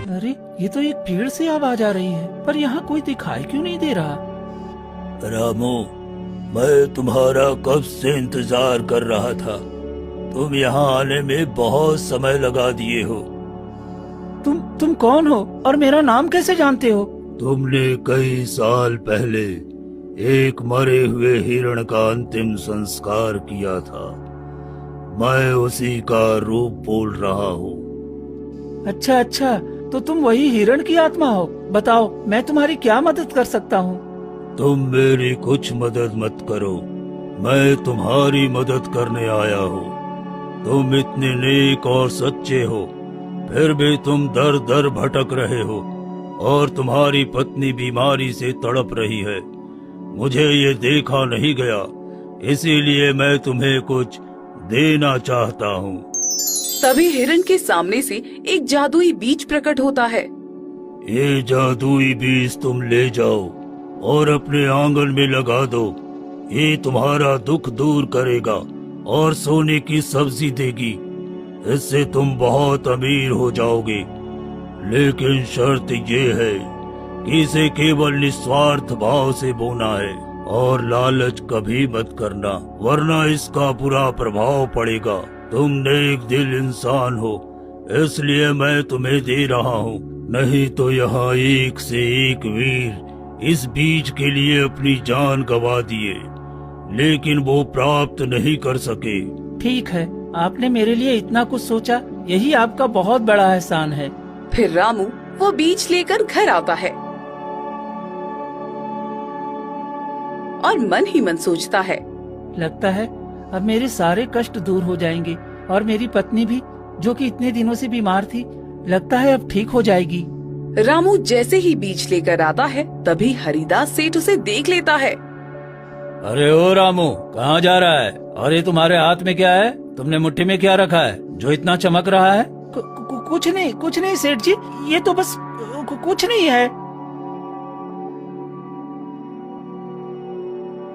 अरे ये तो एक पेड़ से आवाज आ रही है, पर यहाँ कोई दिखाई क्यों नहीं दे रहा? रामू, मैं तुम्हारा कब से इंतजार कर रहा था। तुम यहाँ आने में बहुत समय लगा दिए हो। तुम कौन हो और मेरा नाम कैसे जानते हो? तुमने कई साल पहले एक मरे हुए हिरण का अंतिम संस्कार किया था। मैं उसी का रूप बोल रहा हूँ। अच्छा अच्छा, तो तुम वही हिरण की आत्मा हो। बताओ, मैं तुम्हारी क्या मदद कर सकता हूँ? तुम मेरी कुछ मदद मत करो, मैं तुम्हारी मदद करने आया हूँ। तुम इतने नेक और सच्चे हो, फिर भी तुम दर दर भटक रहे हो और तुम्हारी पत्नी बीमारी से तड़प रही है। मुझे ये देखा नहीं गया, इसीलिए मैं तुम्हें कुछ देना चाहता हूँ। तभी हिरण के सामने से एक जादुई बीज प्रकट होता है। ये जादुई बीज तुम ले जाओ और अपने आंगन में लगा दो। ये तुम्हारा दुख दूर करेगा और सोने की सब्जी देगी। इससे तुम बहुत अमीर हो जाओगे। लेकिन शर्त ये है कि इसे केवल निस्वार्थ भाव से बोना है और लालच कभी मत करना, वरना इसका बुरा प्रभाव पड़ेगा। तुम नेक दिल इंसान हो, इसलिए मैं तुम्हें दे रहा हूँ। नहीं तो यहाँ एक से एक वीर इस बीज के लिए अपनी जान गंवा दिए, लेकिन वो प्राप्त नहीं कर सके। ठीक है, आपने मेरे लिए इतना कुछ सोचा, यही आपका बहुत बड़ा एहसान है। फिर रामू वो बीज लेकर घर आता है और मन ही मन सोचता है, लगता है अब मेरे सारे कष्ट दूर हो जाएंगे और मेरी पत्नी भी, जो कि इतने दिनों से बीमार थी, लगता है अब ठीक हो जाएगी। रामू जैसे ही बीज लेकर आता है, तभी हरिदास सेठ उसे देख लेता है। अरे ओ रामू, कहाँ जा रहा है? और ये तुम्हारे हाथ में क्या है? तुमने मुट्ठी में क्या रखा है जो इतना चमक रहा है? कुछ नहीं सेठ जी, ये तो बस कुछ नहीं है।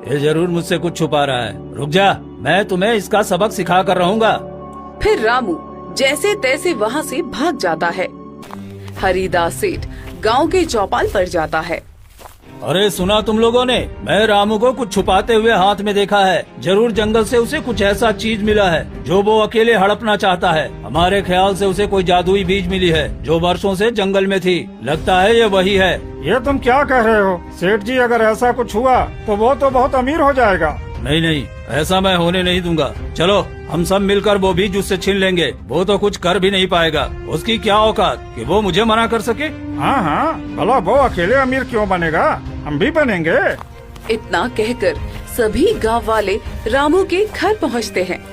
ये जरूर मुझसे कुछ छुपा रहा है। रुक जा, मैं तुम्हें इसका सबक सिखा कर रहूंगा। फिर रामू जैसे तैसे वहाँ से भाग जाता है। हरिदास सेठ गांव के चौपाल पर जाता है। अरे सुना तुम लोगों ने? मैं रामू को कुछ छुपाते हुए हाथ में देखा है। जरूर जंगल से उसे कुछ ऐसा चीज मिला है जो वो अकेले हड़पना चाहता है। हमारे ख्याल से उसे कोई जादुई बीज मिली है जो वर्षों से जंगल में थी। लगता है ये वही है। ये तुम क्या कह रहे हो सेठ जी? अगर ऐसा कुछ हुआ तो वो तो बहुत अमीर हो जाएगा। नहीं, ऐसा मैं होने नहीं दूंगा। चलो हम सब मिलकर वो बीज उससे छीन लेंगे। वो तो कुछ कर भी नहीं पाएगा। उसकी क्या औकात कि वो मुझे मना कर सके? हाँ, भला वो अकेले अमीर क्यों बनेगा, हम भी बनेंगे। इतना कहकर सभी गांव वाले रामू के घर पहुंचते हैं।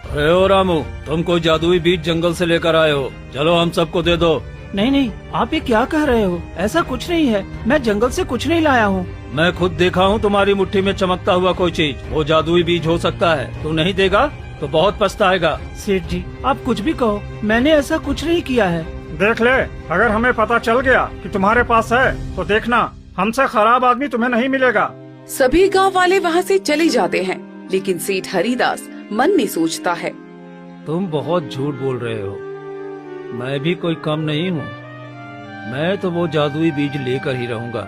अरे ओ रामू, तुम कोई जादुई बीज जंगल से लेकर आए हो, चलो हम सबको दे दो। नहीं, आप ये क्या कह रहे हो? ऐसा कुछ नहीं है, मैं जंगल से कुछ नहीं लाया हूँ। मैं खुद देखा हूँ तुम्हारी मुट्ठी में चमकता हुआ कोई चीज। वो जादुई बीज हो सकता है। तू नहीं देगा तो बहुत पछताएगा। सेठ जी, आप कुछ भी कहो, मैंने ऐसा कुछ नहीं किया है। देख ले, अगर हमें पता चल गया कि तुम्हारे पास है तो देखना, हमसे खराब आदमी तुम्हें नहीं मिलेगा। सभी गांव वाले वहाँ से चले जाते हैं, लेकिन सेठ हरिदास मन में सोचता है, तुम बहुत झूठ बोल रहे हो। मैं भी कोई कम नहीं हूँ। मैं तो वो जादुई बीज लेकर ही रहूंगा,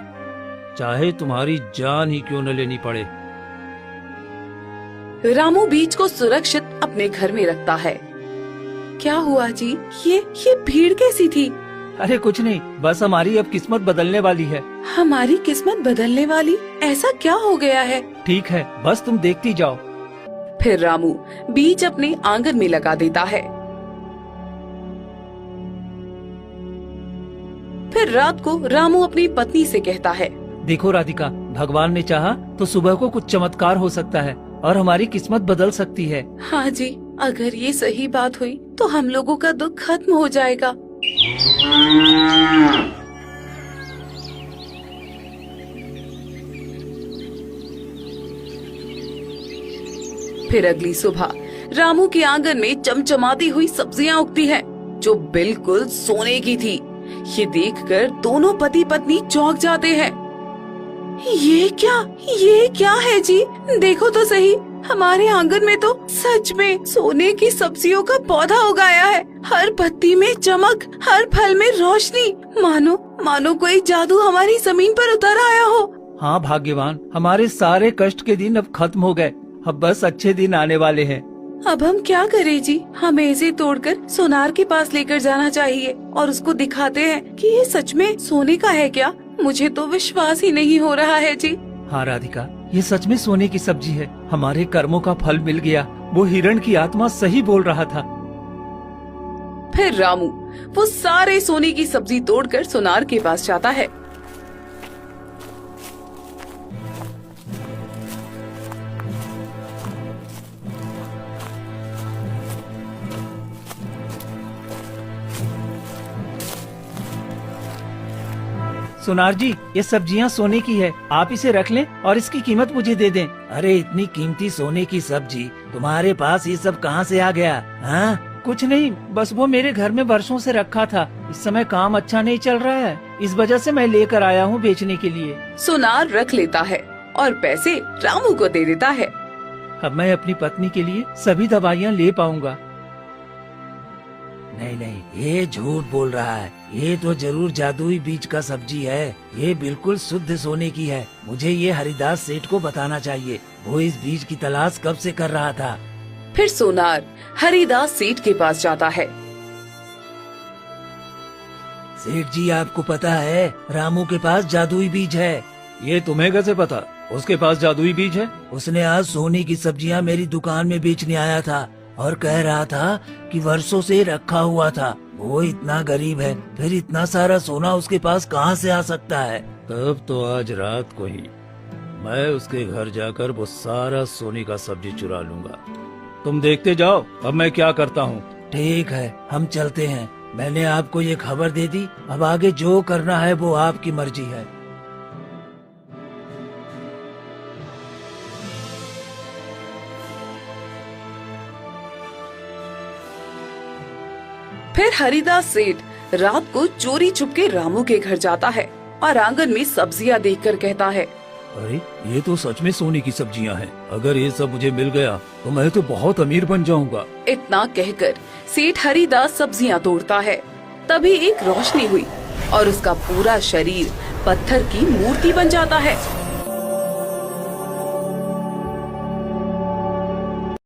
चाहे तुम्हारी जान ही क्यों न लेनी पड़े। रामू बीज को सुरक्षित अपने घर में रखता है। क्या हुआ जी? ये भीड़ कैसी थी? अरे कुछ नहीं, बस हमारी अब किस्मत बदलने वाली है। हमारी किस्मत बदलने वाली? ऐसा क्या हो गया है? ठीक है, बस तुम देखती जाओ। फिर रामू बीज अपने आंगन में लगा देता है। फिर रात को रामू अपनी पत्नी से कहता है, देखो राधिका, भगवान ने चाहा तो सुबह को कुछ चमत्कार हो सकता है और हमारी किस्मत बदल सकती है। हाँ जी, अगर ये सही बात हुई तो हम लोगों का दुख खत्म हो जाएगा। फिर अगली सुबह रामू के आंगन में चमचमाती हुई सब्जियां उगती हैं, जो बिल्कुल सोने की थी। ये देखकर दोनों पति पत्नी चौंक जाते हैं। ये क्या है जी? देखो तो सही, हमारे आंगन में तो सच में सोने की सब्जियों का पौधा उगाया है। हर पत्ती में चमक, हर फल में रोशनी, मानो मानो कोई जादू हमारी जमीन पर उतर आया हो। हाँ भाग्यवान, हमारे सारे कष्ट के दिन अब खत्म हो गए। अब बस अच्छे दिन आने वाले हैं। अब हम क्या करें जी? हमें इसे तोड़कर सोनार के पास लेकर जाना चाहिए और उसको दिखाते हैं कि ये सच में सोने का है क्या? मुझे तो विश्वास ही नहीं हो रहा है जी। हाँ राधिका, ये सच में सोने की सब्जी है। हमारे कर्मों का फल मिल गया। वो हिरण की आत्मा सही बोल रहा था। फिर रामू वो सारे सोने की सब्जी तोड़कर सोनार के पास जाता है। सोनार जी, ये सब्जियां सोने की है। आप इसे रख लें और इसकी कीमत मुझे दे दें। अरे इतनी कीमती सोने की सब्जी तुम्हारे पास ये सब कहाँ से आ गया? हाँ, कुछ नहीं, बस वो मेरे घर में वर्षों से रखा था। इस समय काम अच्छा नहीं चल रहा है, इस वजह से मैं लेकर आया हूँ बेचने के लिए। सोनार रख लेता है और पैसे रामू को दे देता है। अब मैं अपनी पत्नी के लिए सभी दवाइयाँ ले पाऊंगा। नहीं नहीं, ये झूठ बोल रहा है। ये तो जरूर जादुई बीज का सब्जी है। ये बिल्कुल शुद्ध सोने की है। मुझे ये हरिदास सेठ को बताना चाहिए। वो इस बीज की तलाश कब से कर रहा था। फिर सोनार हरिदास सेठ के पास जाता है। सेठ जी, आपको पता है रामू के पास जादुई बीज है। ये तुम्हें कैसे पता? उसके पास जादुई बीज है? उसने आज सोने की सब्जियां मेरी दुकान में बेचने आया था और कह रहा था कि वर्षों से रखा हुआ था। वो इतना गरीब है, फिर इतना सारा सोना उसके पास कहाँ से आ सकता है? तब तो आज रात को ही मैं उसके घर जाकर वो सारा सोने का सब्जी चुरा लूंगा। तुम देखते जाओ, अब मैं क्या करता हूँ। ठीक है, हम चलते हैं। मैंने आपको ये खबर दे दी। अब आगे जो करना है वो आपकी मर्जी है। फिर हरिदास सेठ रात को चोरी छुपके रामू के घर जाता है और आंगन में सब्जियां देखकर कहता है, अरे ये तो सच में सोने की सब्जियां हैं। अगर ये सब मुझे मिल गया तो मैं तो बहुत अमीर बन जाऊंगा। इतना कहकर सेठ हरिदास सब्जियां तोड़ता है। तभी एक रोशनी हुई और उसका पूरा शरीर पत्थर की मूर्ति बन जाता है।